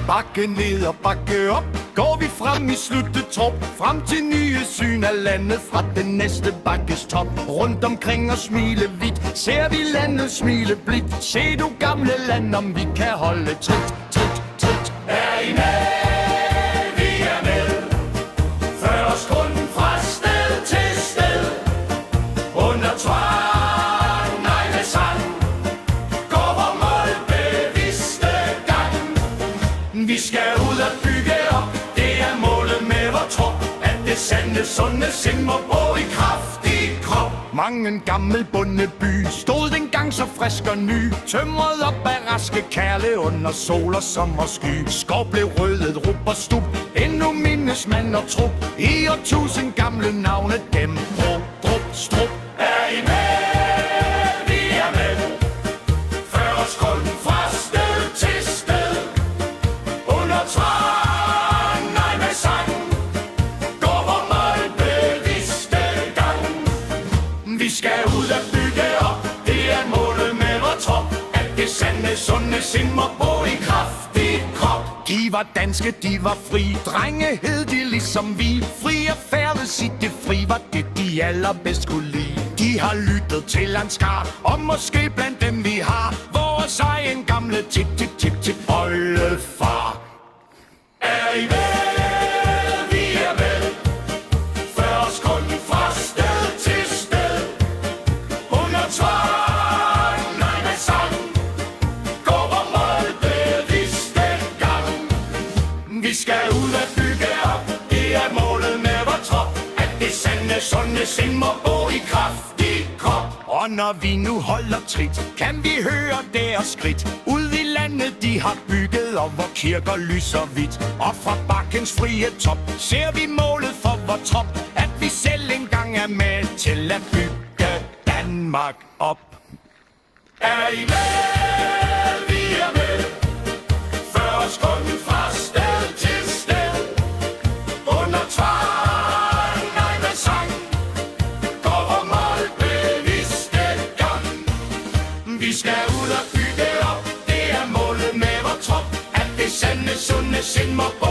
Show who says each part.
Speaker 1: Bakke ned og bakke op, går vi frem i sluttetrup, frem til nye syn af landet fra den næste bakkes top. Rundt omkring og smile vidt, ser vi landet smile blidt. Se du gamle land, om vi kan holde trit, trit, trit.
Speaker 2: Er I med? Vi er med. Før os kunden fra sted til sted. Under tvang, nej med sang. Går vor målbevidste gang.
Speaker 1: Vi skal ud og bygge op, det er målet med vor trop. At det sande, sunde sind må bo i kraftig krop. Mange en gammel bondeby stod dengang så frisk og ny, tømret op af raske kærle under sol og sommersky. Skov blev rødet, rup og stup, endnu mindes mand og trup. I årtusind gamle navne, dem drup, drup, strup.
Speaker 2: Er I med? Vi er med. Før os kunden fra sted til sted. Under tvang, nej med sang. Går vor målbevidste gang.
Speaker 1: Vi skal ud og bygge op, det er målet med vor trop. At det sande, sunde sind må bo i kraftig krop. De var danske, de var fri, drenge hed de ligesom vi. Fri at færdes i det fri, var det de allerbedst kunne lide. De har lyttet til en skar, og måske blandt dem vi har vores egen gamle tip-tip-tip-tip oldefar.
Speaker 2: Er I med? Vi er med. Før os kunden fra sted til sted. Under tvang, nej med sang. Går vor målbevidste gang.
Speaker 1: Vi skal ud og bygge op, det er målet med vor trop. At det sande, sunde sind må bo i kraftig krop. Og når vi nu holder trit, kan vi høre deres skridt. Ud i landet de har bygget, og hvor kirker lyser hvidt. Og fra bakkens frie top ser vi målet for vor trop. At vi selv engang er med til at bygge Danmark op.
Speaker 2: Er I med? Vi er med. Før os kunden fra sted til sted. Under tvang, nej med sang. Går vor målbevidste gang.
Speaker 1: Vi skal ud og bygge op, det er målet med vor trop. At det sande, sunde sind må bo